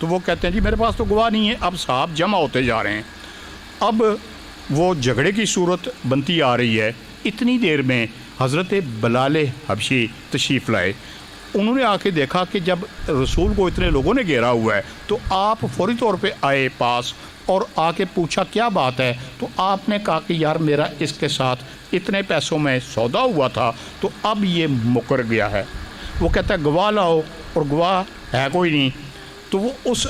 تو وہ کہتے ہیں جی میرے پاس تو گواہ نہیں ہے. اب صاحب جمع ہوتے جا رہے ہیں. اب وہ جھگڑے کی صورت بنتی آ رہی ہے. اتنی دیر میں حضرت بلال حبشی تشریف لائے. انہوں نے آ کے دیکھا کہ جب رسول کو اتنے لوگوں نے گھیرا ہوا ہے تو آپ فوری طور پہ آئے پاس اور آ کے پوچھا کیا بات ہے. تو آپ نے کہا کہ یار میرا اس کے ساتھ اتنے پیسوں میں سودا ہوا تھا تو اب یہ مکر گیا ہے. وہ کہتا ہے گواہ لاؤ, اور گواہ ہے کوئی نہیں. تو وہ اس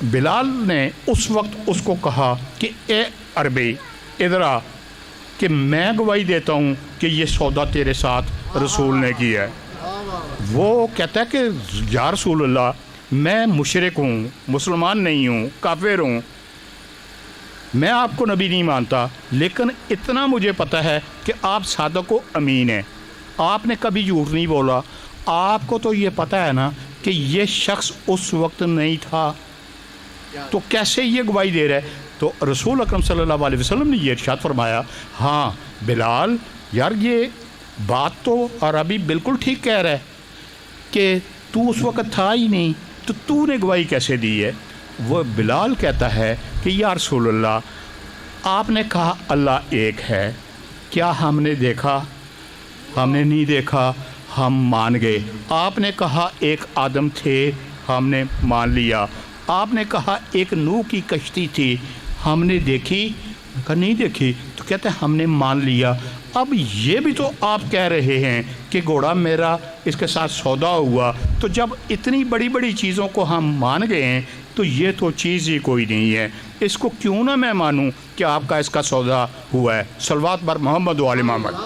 بلال نے اس وقت اس کو کہا کہ اے عربی ادھر آ کہ میں گواہی دیتا ہوں کہ یہ سودا تیرے ساتھ رسول نے کیا ہے. وہ کہتا ہے کہ یا رسول اللہ میں مشرک ہوں, مسلمان نہیں ہوں, کافر ہوں, میں آپ کو نبی نہیں مانتا, لیکن اتنا مجھے پتہ ہے کہ آپ صادق و امین ہیں, آپ نے کبھی جھوٹ نہیں بولا. آپ کو تو یہ پتہ ہے نا کہ یہ شخص اس وقت نہیں تھا, تو کیسے یہ گواہی دے رہا ہے؟ تو رسول اکرم صلی اللہ علیہ وسلم نے یہ ارشاد فرمایا, ہاں بلال یار یہ بات تو عربی بالکل ٹھیک کہہ رہا ہے کہ تو اس وقت تھا ہی نہیں, تو نے گواہی کیسے دی ہے؟ وہ بلال کہتا ہے کہ یا رسول اللہ آپ نے کہا اللہ ایک ہے, کیا ہم نے دیکھا؟ ہم نے نہیں دیکھا, ہم مان گئے. آپ نے کہا ایک آدم تھے, ہم نے مان لیا. آپ نے کہا ایک نوح کی کشتی تھی, ہم نے دیکھی؟ کہا نہیں دیکھی. تو کہتے ہیں ہم نے مان لیا. اب یہ بھی تو آپ کہہ رہے ہیں کہ گھوڑا میرا اس کے ساتھ سودا ہوا, تو جب اتنی بڑی بڑی چیزوں کو ہم مان گئے ہیں تو یہ تو چیز ہی کوئی نہیں ہے, اس کو کیوں نہ میں مانوں کہ آپ کا اس کا سودا ہوا ہے. صلوات بر محمد و آل محمد.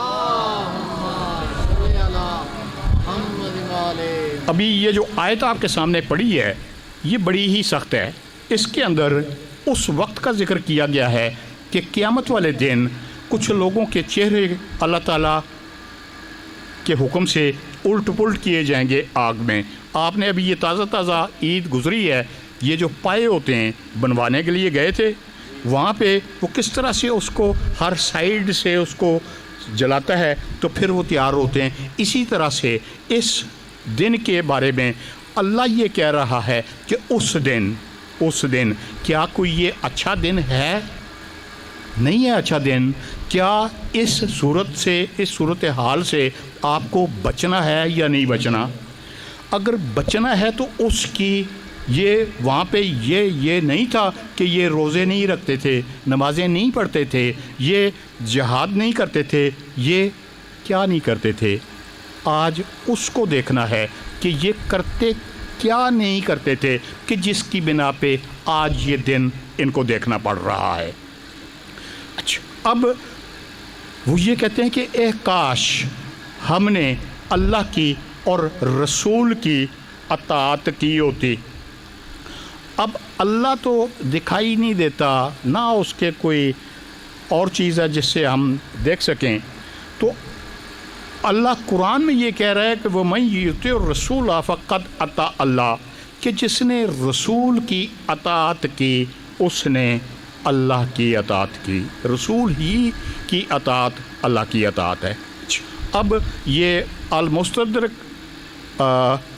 ابھی یہ جو آیت آپ کے سامنے پڑھی ہے یہ بڑی ہی سخت ہے. اس کے اندر اس وقت کا ذکر کیا گیا ہے کہ قیامت والے دن کچھ لوگوں کے چہرے اللہ تعالیٰ کے حکم سے الٹ پلٹ کیے جائیں گے آگ میں. آپ نے ابھی یہ تازہ عید گزری ہے, یہ جو پائے ہوتے ہیں بنوانے کے لیے گئے تھے, وہاں پہ وہ کس طرح سے اس کو ہر سائیڈ سے اس کو جلاتا ہے تو پھر وہ تیار ہوتے ہیں. اسی طرح سے اس دن کے بارے میں اللہ یہ کہہ رہا ہے کہ اس دن کیا کوئی یہ اچھا دن ہے؟ نہیں ہے اچھا دن. کیا اس صورت سے, اس صورت حال سے آپ کو بچنا ہے یا نہیں بچنا؟ اگر بچنا ہے تو اس کی یہ وہاں پہ یہ نہیں تھا کہ یہ روزے نہیں رکھتے تھے, نمازیں نہیں پڑھتے تھے, یہ جہاد نہیں کرتے تھے, یہ کیا نہیں کرتے تھے. آج اس کو دیکھنا ہے کہ یہ کرتے کیا نہیں کرتے تھے کہ جس کی بنا پہ آج یہ دن ان کو دیکھنا پڑ رہا ہے. اچھا, اب وہ یہ کہتے ہیں کہ اے کاش ہم نے اللہ کی اور رسول کی اطاعت کی ہوتی. اب اللہ تو دکھائی نہیں دیتا, نہ اس کے کوئی اور چیز ہے جس سے ہم دیکھ سکیں. تو اللہ قرآن میں یہ کہہ رہا ہے کہ وہ من یطیع الرسول فقد اطاع اللہ, کہ جس نے رسول کی اطاعت کی اس نے اللہ کی اطاعت کی. رسول ہی کی اطاعت اللہ کی اطاعت ہے. اب یہ المستدرک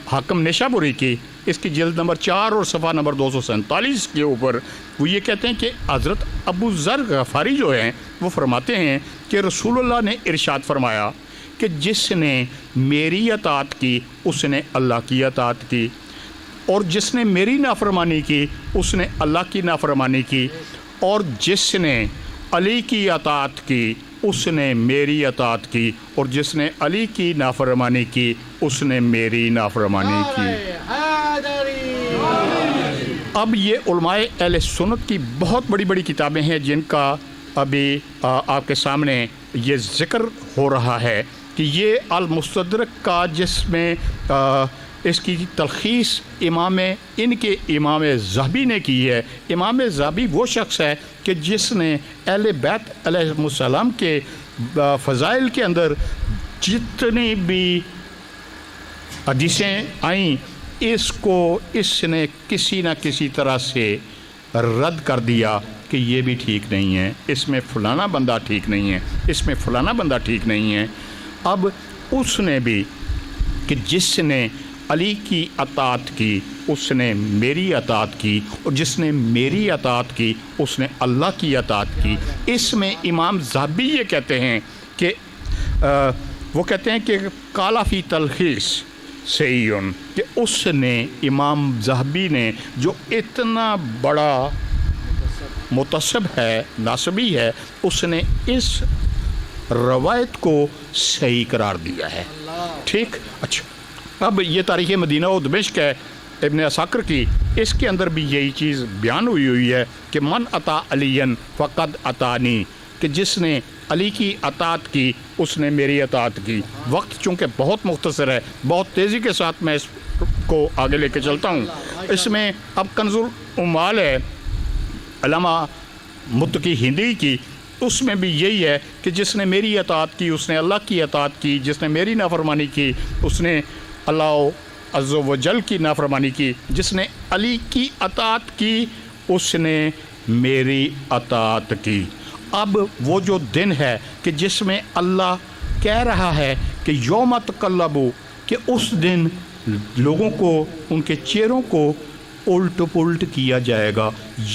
حاکم نیشابوری کی اس کی جلد نمبر 4 اور صفحہ نمبر 247 کے اوپر وہ یہ کہتے ہیں کہ حضرت ابو ذر غفاری جو ہیں وہ فرماتے ہیں کہ رسول اللہ نے ارشاد فرمایا کہ جس نے میری اطاعت کی اس نے اللہ کی اطاعت کی, اور جس نے میری نافرمانی کی اس نے اللہ کی نافرمانی کی, اور جس نے علی کی اطاعت کی اس نے میری اطاعت کی, اور جس نے علی کی نافرمانی کی اس نے میری نافرمانی کی. اب یہ علماء اہل سنت کی بہت بڑی بڑی کتابیں ہیں جن کا ابھی آپ کے سامنے یہ ذکر ہو رہا ہے کہ یہ المستدرک کا جس میں اس کی تلخیص ان کے امام ذہبی نے کی ہے. امام ذہبی وہ شخص ہے کہ جس نے اہل بیت علیہ السلام کے فضائل کے اندر جتنی بھی حدیثیں آئیں اس نے کسی نہ کسی طرح سے رد کر دیا کہ یہ بھی ٹھیک نہیں ہے, اس میں فلانا بندہ ٹھیک نہیں ہے, اس میں فلانا بندہ ٹھیک نہیں ہے. اب اس نے بھی کہ جس نے علی کی اطاعت کی اس نے میری اطاعت کی، اور جس نے میری اطاعت کی اس نے اللہ کی اطاعت کی۔ اس میں امام ذہبی یہ کہتے ہیں کہ وہ کہتے ہیں کہ کالا فی تلخیص سیون، کہ اس نے امام ذہبی نے جو اتنا بڑا متصب ہے، ناسبی ہے، اس نے اس روایت کو صحیح قرار دیا ہے۔ ٹھیک، اچھا، اب یہ تاریخ مدینہ و دمشق ہے ابن عساکر کی، اس کے اندر بھی یہی چیز بیان ہوئی ہے کہ من اطاع علی فقد اطانی، کہ جس نے علی کی اطاعت کی اس نے میری اطاعت کی۔ وقت چونکہ بہت مختصر ہے، بہت تیزی کے ساتھ میں اس کو آگے لے کے چلتا ہوں۔ اس میں اب کنز العمال ہے علامہ متقی ہندی کی، اس میں بھی یہی ہے کہ جس نے میری اطاعت کی اس نے اللہ کی اطاعت کی، جس نے میری نافرمانی کی اس نے اللہ عز و جل کی نافرمانی کی، جس نے علی کی اطاعت کی اس نے میری اطاعت کی۔ اب وہ جو دن ہے کہ جس میں اللہ کہہ رہا ہے کہ یوم تقلبو، کہ اس دن لوگوں کو ان کے چہروں کو الٹ پلٹ کیا جائے گا،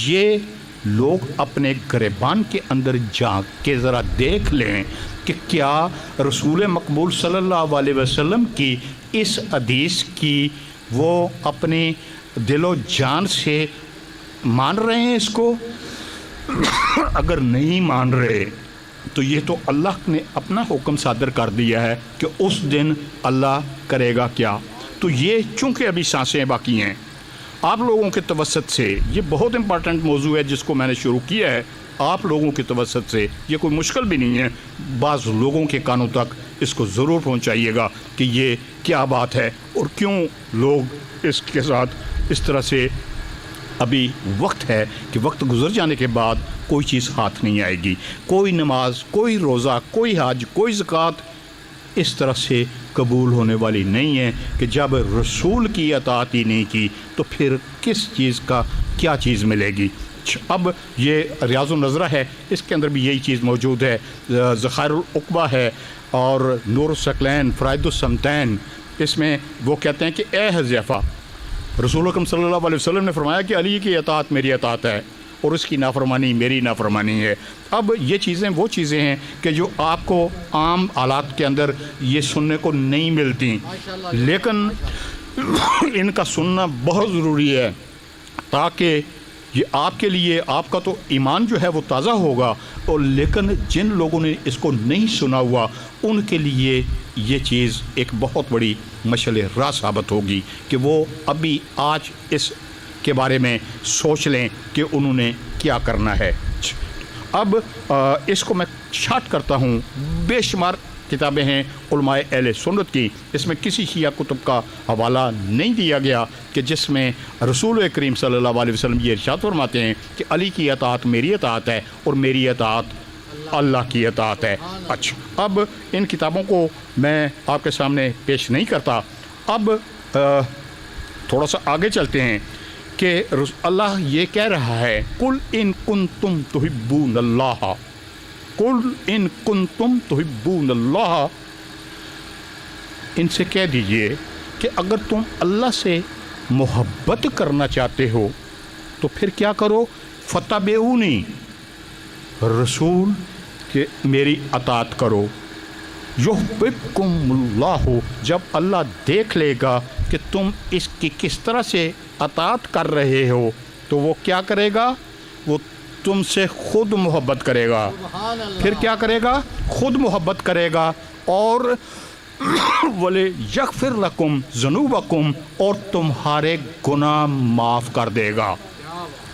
یہ لوگ اپنے گریبان کے اندر جا کے ذرا دیکھ لیں کہ کیا رسول مقبول صلی اللہ علیہ وسلم کی اس حدیث کی وہ اپنی دل و جان سے مان رہے ہیں اس کو؟ اگر نہیں مان رہے تو یہ تو اللہ نے اپنا حکم صادر کر دیا ہے کہ اس دن اللہ کرے گا کیا۔ تو یہ چونکہ ابھی سانسیں باقی ہیں، آپ لوگوں کے توسط سے یہ بہت امپارٹنٹ موضوع ہے جس کو میں نے شروع کیا ہے، آپ لوگوں کے توسط سے، یہ کوئی مشکل بھی نہیں ہے، بعض لوگوں کے کانوں تک اس کو ضرور پہنچائیے گا کہ یہ کیا بات ہے اور کیوں لوگ اس کے ساتھ اس طرح سے۔ ابھی وقت ہے کہ وقت گزر جانے کے بعد کوئی چیز ہاتھ نہیں آئے گی، کوئی نماز، کوئی روزہ، کوئی حج، کوئی زکوٰۃ اس طرح سے قبول ہونے والی نہیں ہے کہ جب رسول کی اطاعت ہی نہیں کی تو پھر کس چیز کا کیا چیز ملے گی۔ اب یہ ریاض النظرہ ہے، اس کے اندر بھی یہی چیز موجود ہے، ذخائر العقبہ ہے اور نور الثقلین، فرائض الصمتین۔ اس میں وہ کہتے ہیں کہ اے حذیفہ، رسول اکرم صلی اللہ علیہ وسلم نے فرمایا کہ علی کی اطاعت میری اطاعت ہے اور اس کی نافرمانی میری نافرمانی ہے۔ اب یہ چیزیں وہ چیزیں ہیں کہ جو آپ کو عام حالات کے اندر یہ سننے کو نہیں ملتی، لیکن ان کا سننا بہت ضروری ہے تاکہ یہ آپ کے لیے، آپ کا تو ایمان جو ہے وہ تازہ ہوگا، اور لیکن جن لوگوں نے اس کو نہیں سنا ہوا ان کے لیے یہ چیز ایک بہت بڑی مشعل راہ ثابت ہوگی کہ وہ ابھی آج اس کے بارے میں سوچ لیں کہ انہوں نے کیا کرنا ہے۔ اب اس کو میں شارٹ کرتا ہوں، بے شمار کتابیں ہیں علماء اہل سنت کی، اس میں کسی شیعہ کتب کا حوالہ نہیں دیا گیا کہ جس میں رسول کریم صلی اللہ علیہ وسلم یہ ارشاد فرماتے ہیں کہ علی کی اطاعت میری اطاعت ہے اور میری اطاعت اللہ کی اطاعت ہے۔ اچھا، اب ان کتابوں کو میں آپ کے سامنے پیش نہیں کرتا، اب تھوڑا سا آگے چلتے ہیں کہ اللہ یہ کہہ رہا ہے قل ان کنتم تحبون اللہ، قل ان کنتم تحبون اللہ، ان سے کہہ دیجئے کہ اگر تم اللہ سے محبت کرنا چاہتے ہو تو پھر کیا کرو، فتبعونی، رسول کہ میری اطاعت کرو، یحببکم اللہ، جب اللہ دیکھ لے گا کہ تم اس کی کس طرح سے اطاعت کر رہے ہو تو وہ کیا کرے گا، وہ تم سے خود محبت کرے گا۔ پھر کیا کرے گا، خود محبت کرے گا، اور وَلِيَغْفِرْ لَكُمْ ذُنُوبَكُمْ، اور تمہارے گناہ معاف کر دے گا۔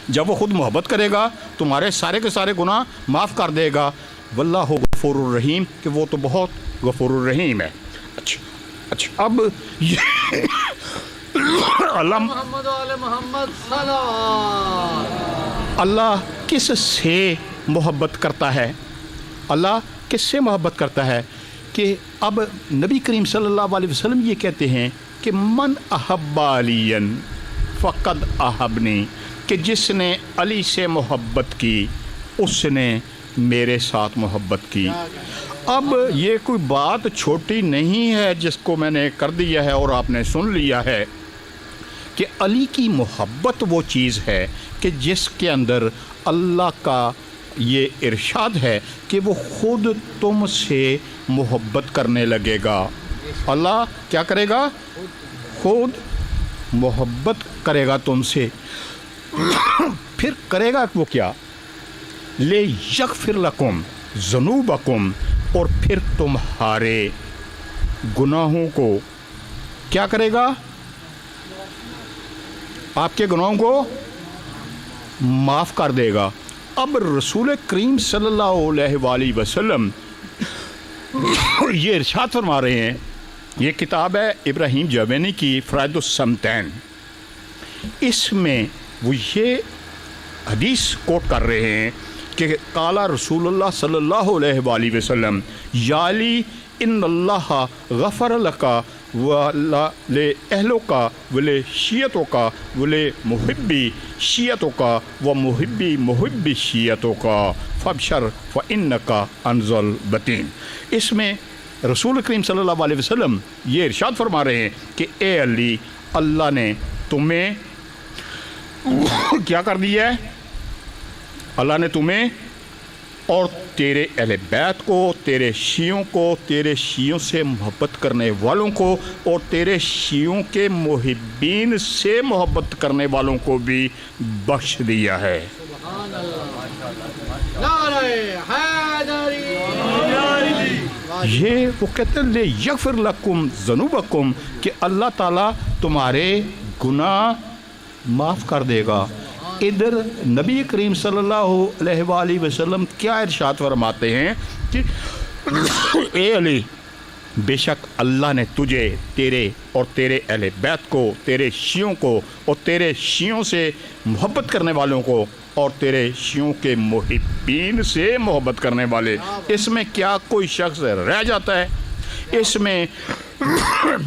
جب وہ خود محبت کرے گا تمہارے سارے کے سارے گناہ معاف کر دے گا۔ واللہ غفور الرحیم، کہ وہ تو بہت غفور الرحیم ہے۔ اچھا اب اللہ کس سے محبت کرتا ہے، اللہ کس سے محبت کرتا ہے کہ اب نبی کریم صلی اللہ علیہ وسلم یہ کہتے ہیں کہ من احب علیًا فقد احبنی، کہ جس نے علی سے محبت کی اس نے میرے ساتھ محبت کی۔ اب یہ کوئی بات چھوٹی نہیں ہے جس کو میں نے کر دیا ہے اور آپ نے سن لیا ہے کہ علی کی محبت وہ چیز ہے کہ جس کے اندر اللہ کا یہ ارشاد ہے کہ وہ خود تم سے محبت کرنے لگے گا. اللہ کیا کرے گا؟ خود محبت کرے گا تم سے. پھر کرے گا وہ کیا؟ لے یغفر لکم ذنوبکم، اور پھر تمہارے گناہوں کو کیا کرے گا؟ آپ کے گناہوں کو معاف کر دے گا. اب رسول کریم صلی اللہ علیہ وآلہ وسلم یہ ارشاد فرما رہے ہیں، یہ کتاب ہے ابراہیم جوینی کی فرائض الصمتین، اس میں وہ یہ حدیث کوٹ کر رہے ہیں کہ قال رسول اللہ صلی اللہ علیہ وآلہ وسلم یا علی ان اللہ غفر لکا ولے اہلوں کا ولے شیعتوں کا ولے محبی شیعتوں کا و محبی محبی شیعتوں کا فبشر فانکا انزل بتین. اس میں رسول کریم صلی اللہ علیہ وسلم یہ ارشاد فرما رہے ہیں کہ اے علی، اللہ نے تمہیں کیا کر دیا ہے؟ اللہ نے تمہیں اور تیرے اہل بیت کو، تیرے شیعوں کو، تیرے شیعوں سے محبت کرنے والوں کو اور تیرے شیعوں کے محبین سے محبت کرنے والوں کو بھی بخش دیا ہے. نعرہ حیدری. یہ وہ کہتے ہیں لے یغفر لکم ذنوبکم کہ اللہ تعالیٰ تمہارے گناہ معاف کر دے گا. ادھر نبی کریم صلی اللہ علیہ وآلہ وسلم کیا ارشاد فرماتے ہیں کہ اے علی، بے شک اللہ نے تجھے، تیرے اور تیرے اہل بیت کو، تیرے شیعوں کو اور تیرے شیعوں سے محبت کرنے والوں کو اور تیرے شیعوں کے محبین سے محبت کرنے والے، اس میں کیا کوئی شخص رہ جاتا ہے؟ اس میں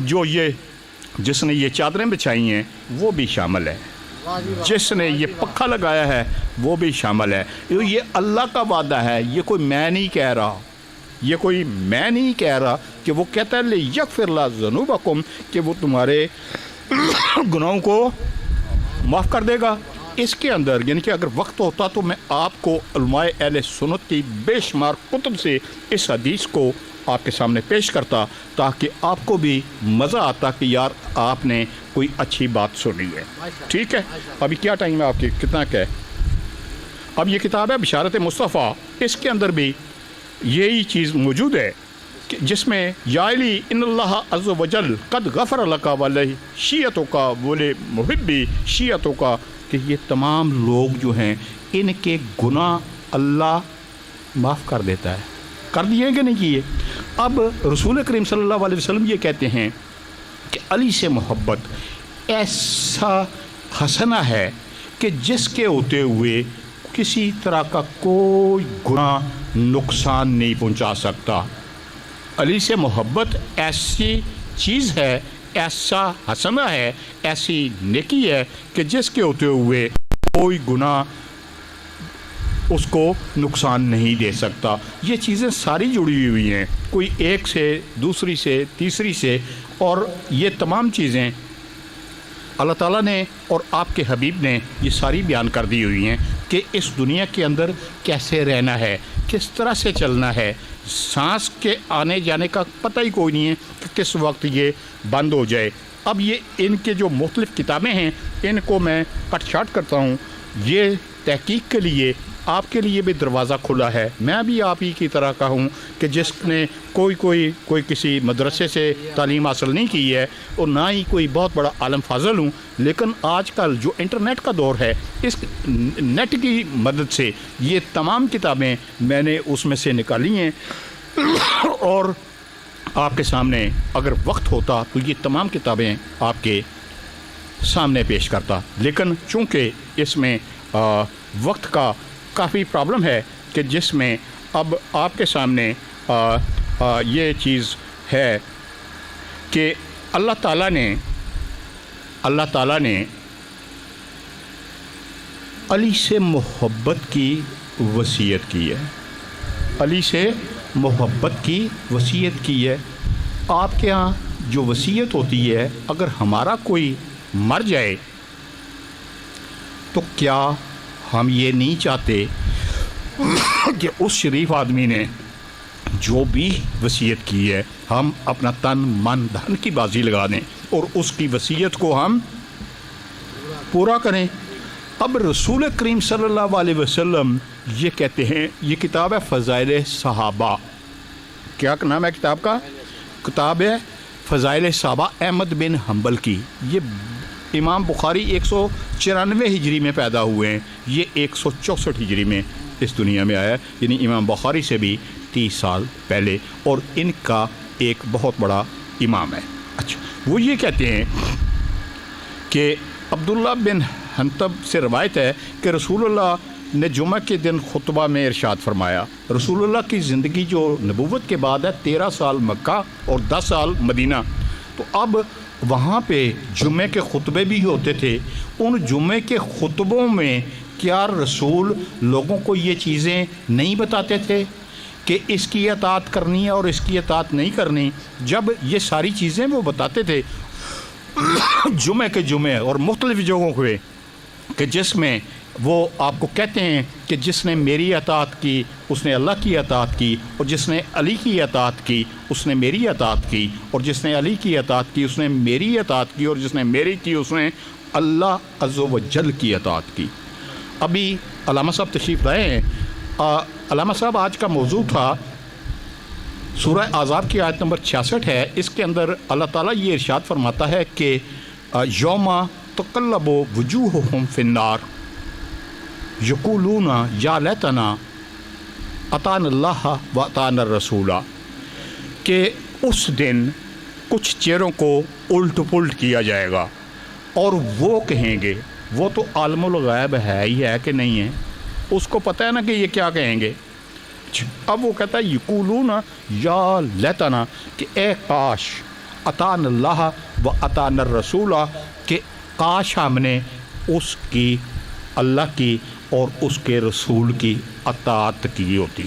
جو جس نے یہ چادریں بچھائی ہیں وہ بھی شامل ہے، جس نے یہ پکھا لگایا ہے وہ بھی شامل ہے. یہ اللہ کا وعدہ ہے، یہ کوئی میں نہیں کہہ رہا، یہ کوئی میں نہیں کہہ رہا کہ وہ کہتا ہے لیغفر لکم ذنوبکم کہ وہ تمہارے گناہوں کو معاف کر دے گا. اس کے اندر یعنی کہ اگر وقت ہوتا تو میں آپ کو علماء اہل سنت کی بے شمار کتب سے اس حدیث کو آپ کے سامنے پیش کرتا تاکہ آپ کو بھی مزہ آتا کہ یار آپ نے کوئی اچھی بات سنی ہے. ٹھیک ہے، ابھی کیا ٹائم ہے آپ کی؟ کتنا کیا ہے؟ اب یہ کتاب ہے بشارت مصطفیٰ، اس کے اندر بھی یہی چیز موجود ہے کہ جس میں یا علی ان اللہ عز و جل قد غفر لکا ولی شیعتوں کا ولے محبی شیعتوں کا کہ یہ تمام لوگ جو ہیں ان کے گناہ اللہ معاف کر دیتا ہے. کر دیے کہ نہیں کیے؟ اب رسول کریم صلی اللہ علیہ وسلم یہ کہتے ہیں کہ علی سے محبت ایسا حسنہ ہے کہ جس کے ہوتے ہوئے کسی طرح کا کوئی گناہ نقصان نہیں پہنچا سکتا. علی سے محبت ایسی چیز ہے، ایسا حسنہ ہے، ایسی نیکی ہے کہ جس کے ہوتے ہوئے کوئی گناہ اس کو نقصان نہیں دے سکتا. یہ چیزیں ساری جڑی ہوئی ہیں، کوئی ایک سے دوسری سے تیسری سے، اور یہ تمام چیزیں اللہ تعالیٰ نے اور آپ کے حبیب نے یہ ساری بیان کر دی ہوئی ہیں کہ اس دنیا کے اندر کیسے رہنا ہے، کس طرح سے چلنا ہے. سانس کے آنے جانے کا پتہ ہی کوئی نہیں ہے کہ کس وقت یہ بند ہو جائے. اب یہ ان کے جو مختلف کتابیں ہیں ان کو میں کٹ شارٹ کرتا ہوں. یہ تحقیق کے لیے آپ کے لیے بھی دروازہ کھلا ہے. میں بھی آپ ہی کی طرح کا ہوں کہ جس نے کوئی کسی مدرسے سے تعلیم حاصل نہیں کی ہے اور نہ ہی کوئی بہت بڑا عالم فاضل ہوں، لیکن آج کل جو انٹرنیٹ کا دور ہے اس نیٹ کی مدد سے یہ تمام کتابیں میں نے اس میں سے نکالی ہیں اور آپ کے سامنے اگر وقت ہوتا تو یہ تمام کتابیں آپ کے سامنے پیش کرتا. لیکن چونکہ اس میں وقت کا کافی پرابلم ہے کہ جس میں اب آپ کے سامنے یہ چیز ہے کہ اللہ تعالیٰ نے علی سے محبت کی وصیت کی ہے. علی سے محبت کی وصیت کی ہے۔ آپ کے ہاں جو وصیت ہوتی ہے، اگر ہمارا کوئی مر جائے تو کیا ہم یہ نہیں چاہتے کہ اس شریف آدمی نے جو بھی وصیت کی ہے ہم اپنا تن من دھن کی بازی لگا دیں اور اس کی وصیت کو ہم پورا کریں؟ اب رسول کریم صلی اللہ علیہ وسلم یہ کہتے ہیں، یہ کتاب ہے فضائل صحابہ۔ کیا نام ہے کتاب کا؟ کتاب ہے فضائل صحابہ احمد بن حنبل کی۔ یہ امام بخاری 194 ہجری میں پیدا ہوئے ہیں، یہ 164 ہجری میں اس دنیا میں آیا ہے، یعنی امام بخاری سے بھی 30 سال پہلے، اور ان کا ایک بہت بڑا امام ہے۔ اچھا، وہ یہ کہتے ہیں کہ عبداللہ بن حنطب سے روایت ہے کہ رسول اللہ نے جمعہ کے دن خطبہ میں ارشاد فرمایا، رسول اللہ کی زندگی جو نبوت کے بعد ہے 13 سال مکہ اور 10 سال مدینہ، تو اب وہاں پہ جمعے کے خطبے بھی ہوتے تھے۔ ان جمعے کے خطبوں میں کیا رسول لوگوں کو یہ چیزیں نہیں بتاتے تھے کہ اس کی اطاعت کرنی ہے اور اس کی اطاعت نہیں کرنی؟ جب یہ ساری چیزیں وہ بتاتے تھے جمعے کے جمعے اور مختلف جگہوں پہ، کہ جس میں وہ آپ کو کہتے ہیں کہ جس نے میری اطاعت کی اس نے اللہ کی اطاعت کی، اور جس نے علی کی اطاعت کی اس نے میری اطاعت کی، اور جس نے علی کی اطاعت کی اس نے میری اطاعت کی، اور جس نے میری کی اس نے اللہ عز و جل کی اطاعت کی۔ ابھی علامہ صاحب تشریف لائے ہیں۔ علامہ صاحب آج کا موضوع تھا سورہ احزاب کی آیت نمبر 66 ہے۔ اس کے اندر اللہ تعالیٰ یہ ارشاد فرماتا ہے کہ یوم تقلب وجوہہم فی النار یقولون یا لیتنا اطعنا اللہ و اطعنا الرسول، کہ اس دن کچھ چہروں کو الٹ پلٹ کیا جائے گا اور وہ کہیں گے، وہ تو عالم الغیب ہے ہی ہے کہ نہیں ہے، اس کو پتہ ہے نا کہ یہ کیا کہیں گے۔ اب وہ کہتا ہے یقولون یا لیتنا، کہ اے کاش اطعنا اللہ و اطعنا الرسول، کہ کاش ہم نے اس کی، اللہ کی اور اس کے رسول کی اطاعت کی ہوتی۔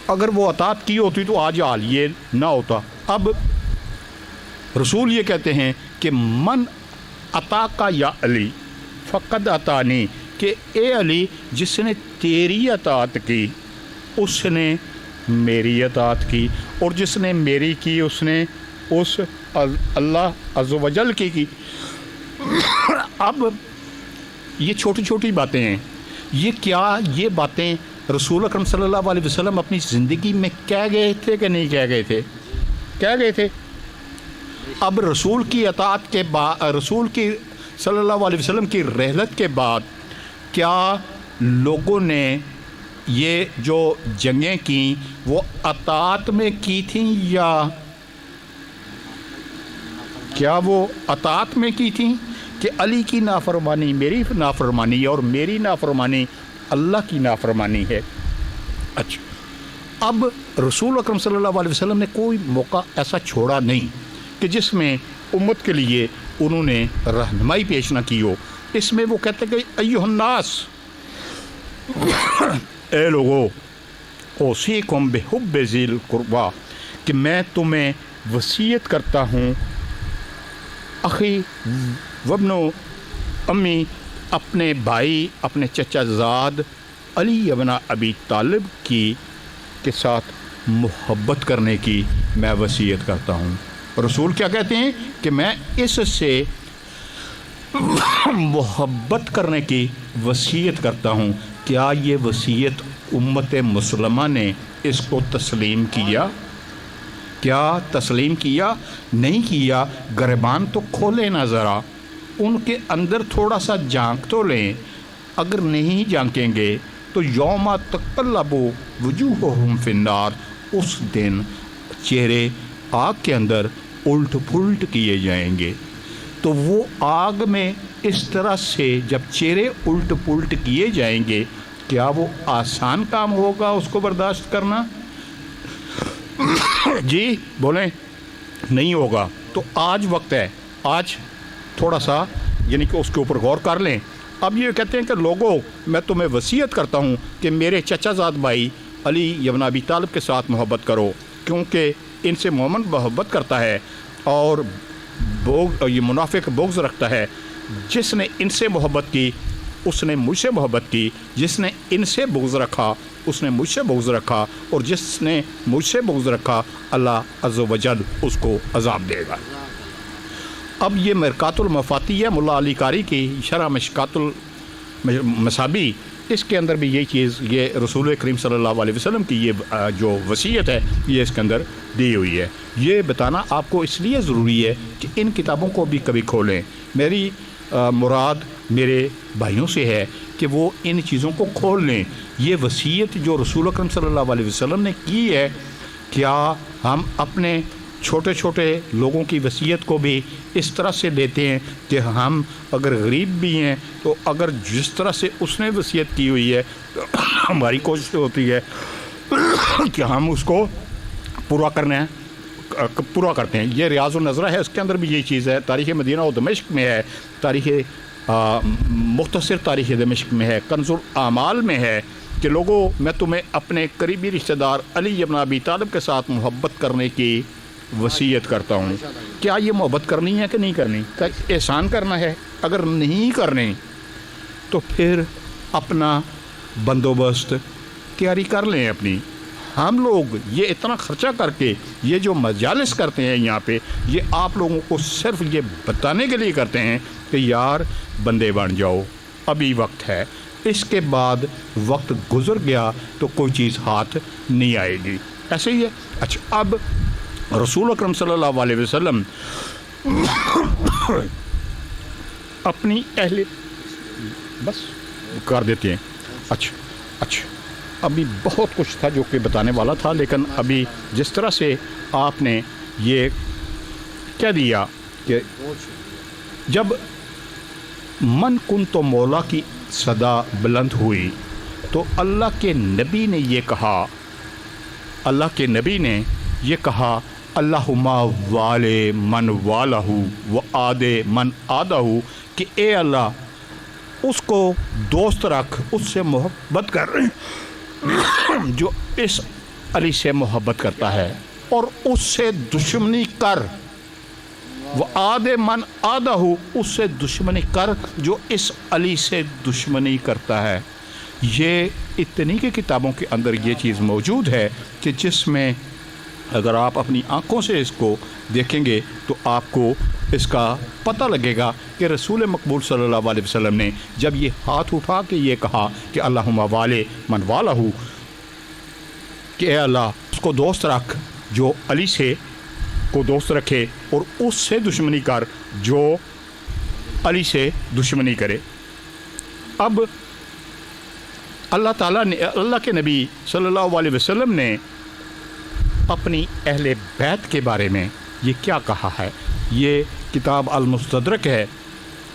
اگر وہ اطاعت کی ہوتی تو آج حال یہ نہ ہوتا۔ اب رسول یہ کہتے ہیں کہ من اطاعک یا علی فقد اطاعنی، کہ اے علی جس نے تیری اطاعت کی اس نے میری اطاعت کی، اور جس نے میری کی اس نے اس اللہ عز و جل کی۔ اب یہ چھوٹی چھوٹی باتیں ہیں، یہ کیا یہ باتیں رسول اکرم صلی اللہ علیہ وسلم اپنی زندگی میں کہہ گئے تھے کہ نہیں کہہ گئے تھے؟ کہہ گئے تھے۔ اب رسول کی اطاعت کے بعد، رسول کی صلی اللہ علیہ وسلم کی رحلت کے بعد کیا لوگوں نے یہ جو جنگیں کیں وہ اطاعت میں کی تھیں، یا کیا وہ اطاعت میں کی تھیں کہ علی کی نافرمانی میری نافرمانی اور میری نافرمانی اللہ کی نافرمانی ہے؟ اچھا، اب رسول اکرم صلی اللہ علیہ وسلم نے کوئی موقع ایسا چھوڑا نہیں کہ جس میں امت کے لیے انہوں نے رہنمائی پیش نہ کی ہو۔ اس میں وہ کہتے کہ ایھا الناس، اے لوگو، اوصیکم بحب ذی القربی، کہ میں تمہیں وصیت کرتا ہوں اخی وابنو امی، اپنے بھائی اپنے چچا زاد علی ابن ابی طالب کی کے ساتھ محبت کرنے کی میں وصیت کرتا ہوں۔ رسول کیا کہتے ہیں کہ میں اس سے محبت کرنے کی وصیت کرتا ہوں۔ کیا یہ وصیت امت مسلمہ نے اس کو تسلیم کیا؟ کیا تسلیم کیا؟ نہیں کیا۔ گریبان تو کھولیں نہ ذرا، ان کے اندر تھوڑا سا جھانک تو لیں۔ اگر نہیں جھانکیں گے تو یوم تقلب وجوہہم فی النار، اس دن چہرے آگ کے اندر الٹ پلٹ کیے جائیں گے۔ تو وہ آگ میں اس طرح سے جب چہرے الٹ پلٹ کیے جائیں گے، کیا وہ آسان کام ہوگا اس کو برداشت کرنا؟ جی بولیں، نہیں ہوگا۔ تو آج وقت ہے، آج تھوڑا سا یعنی کہ اس کے اوپر غور کر لیں۔ اب یہ کہتے ہیں کہ لوگوں، میں تمہیں وصیت کرتا ہوں کہ میرے چچا زاد بھائی علی ابن ابی طالب کے ساتھ محبت کرو، کیونکہ ان سے محمد محبت کرتا ہے اور یہ منافق بغض رکھتا ہے۔ جس نے ان سے محبت کی اس نے مجھ سے محبت کی، جس نے ان سے بغض رکھا اس نے مجھ سے بغض رکھا، اور جس نے مجھ سے بغض رکھا اللہ عز و جل اس کو عذاب دے گا۔ اب یہ مرکات المفاتیح ملا علی قاری کی شرح مشکات المصابی، اس کے اندر بھی یہی چیز، یہ رسول کریم صلی اللہ علیہ وسلم کی یہ جو وصیت ہے یہ اس کے اندر دی ہوئی ہے۔ یہ بتانا آپ کو اس لیے ضروری ہے کہ ان کتابوں کو بھی کبھی کھولیں۔ میری مراد میرے بھائیوں سے ہے کہ وہ ان چیزوں کو کھول لیں۔ یہ وصیت جو رسول اکرم صلی اللہ علیہ وسلم نے کی ہے، کیا ہم اپنے چھوٹے چھوٹے لوگوں کی وصیت کو بھی اس طرح سے لیتے ہیں کہ ہم اگر غریب بھی ہیں تو اگر جس طرح سے اس نے وصیت کی ہوئی ہے تو ہماری کوشش ہوتی ہے کہ ہم اس کو پورا کرتے ہیں۔ یہ ریاض النظرہ ہے، اس کے اندر بھی یہی چیز ہے۔ تاریخ مدینہ و دمشق میں ہے، تاریخ مختصر تاریخ دمشق میں ہے، کنز الاعمال میں ہے کہ لوگوں میں تمہیں اپنے قریبی رشتہ دار علی ابن ابی طالب کے ساتھ محبت کرنے کی وصیت کرتا ہوں۔ کیا یہ محبت کرنی ہے کہ نہیں کرنی؟ کیا احسان کرنا ہے؟ اگر نہیں کرنی تو پھر اپنا بندوبست تیاری کر لیں اپنی۔ ہم لوگ یہ اتنا خرچہ کر کے یہ جو مجالس کرتے ہیں یہاں پہ، یہ آپ لوگوں کو صرف یہ بتانے کے لیے کرتے ہیں کہ یار بندے بن جاؤ، ابھی وقت ہے، اس کے بعد وقت گزر گیا تو کوئی چیز ہاتھ نہیں آئے گی۔ ایسے ہی ہے۔ اچھا، اب رسول اکرم صلی اللہ علیہ وسلم اپنی اہل بس کر دیتے ہیں۔ اچھا ابھی بہت کچھ تھا جو کہ بتانے والا تھا، لیکن ابھی جس طرح سے آپ نے یہ کہہ دیا کہ جب من کن تو مولا کی صدا بلند ہوئی تو اللہ کے نبی نے یہ کہا، اللہم والے من والہ و آدے من آدہ، کہ اے اللہ اس کو دوست رکھ، اس سے محبت کر جو اس علی سے محبت کرتا ہے، اور اس سے دشمنی کر، وہ آدھے من آدھا، اس سے دشمنی کر جو اس علی سے دشمنی کرتا ہے۔ یہ اتنی کی کتابوں کے اندر یہ چیز موجود ہے کہ جس میں اگر آپ اپنی آنکھوں سے اس کو دیکھیں گے تو آپ کو اس کا پتہ لگے گا کہ رسول مقبول صلی اللہ علیہ وسلم نے جب یہ ہاتھ اٹھا کے یہ کہا کہ اللہم والے من والہ، کہ اے اللہ اس کو دوست رکھ جو علی سے کو دوست رکھے، اور اس سے دشمنی کر جو علی سے دشمنی کرے۔ اب اللہ تعالیٰ نے، اللہ کے نبی صلی اللہ علیہ وسلم نے اپنی اہل بیت کے بارے میں یہ کیا کہا ہے؟ یہ کتاب المستدرک ہے،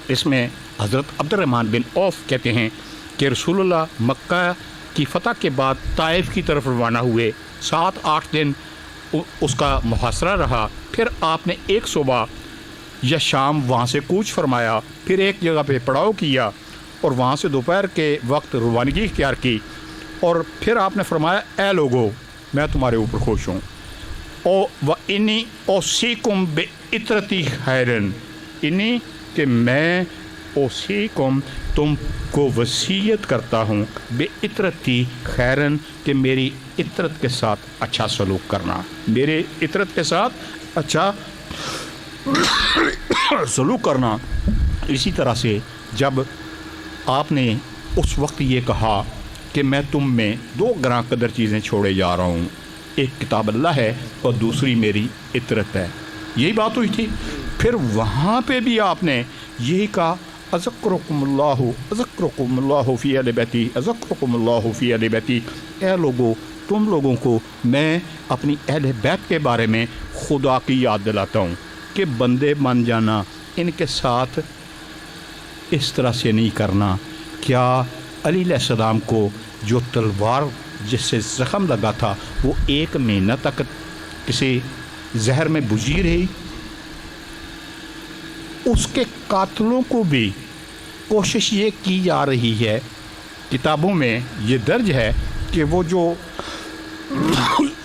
اس میں حضرت عبد الرحمن بن عوف کہتے ہیں کہ رسول اللہ مکہ کی فتح کے بعد طائف کی طرف روانہ ہوئے، 7-8 دن اس کا محاصرہ رہا، پھر آپ نے ایک صبح یا شام وہاں سے کوچ فرمایا، پھر ایک جگہ پہ پڑاؤ کیا اور وہاں سے دوپہر کے وقت روانگی اختیار کی، اور پھر آپ نے فرمایا اے لوگو میں تمہارے اوپر خوش ہوں، انی اوصیکم بعطرتی خیرن، انی کہ میں اوصیکم تم کو وصیت کرتا ہوں، بعطرتی خیرن کہ میری عطرت کے ساتھ اچھا سلوک کرنا، میرے عطرت کے ساتھ اچھا سلوک کرنا۔ اسی طرح سے جب آپ نے اس وقت یہ کہا کہ میں تم میں 2 گراں قدر چیزیں چھوڑے جا رہا ہوں، ایک کتاب اللہ ہے اور دوسری میری عطرت ہے، یہی بات ہوئی تھی۔ پھر وہاں پہ بھی آپ نے یہی کہا اذکرکم اللہ فی اہل بیتی، اذکرکم اللہ فی اہل بیتی، اے لوگوں تم لوگوں کو میں اپنی اہل بیت کے بارے میں خدا کی یاد دلاتا ہوں کہ بندے بن جانا، ان کے ساتھ اس طرح سے نہیں کرنا۔ کیا علی علیہ السلام کو جو تلوار جس سے زخم لگا تھا وہ 1 مہینہ تک کسی زہر میں بجھی رہی؟ اس کے قاتلوں کو بھی کوشش یہ کی جا رہی ہے، کتابوں میں یہ درج ہے کہ وہ جو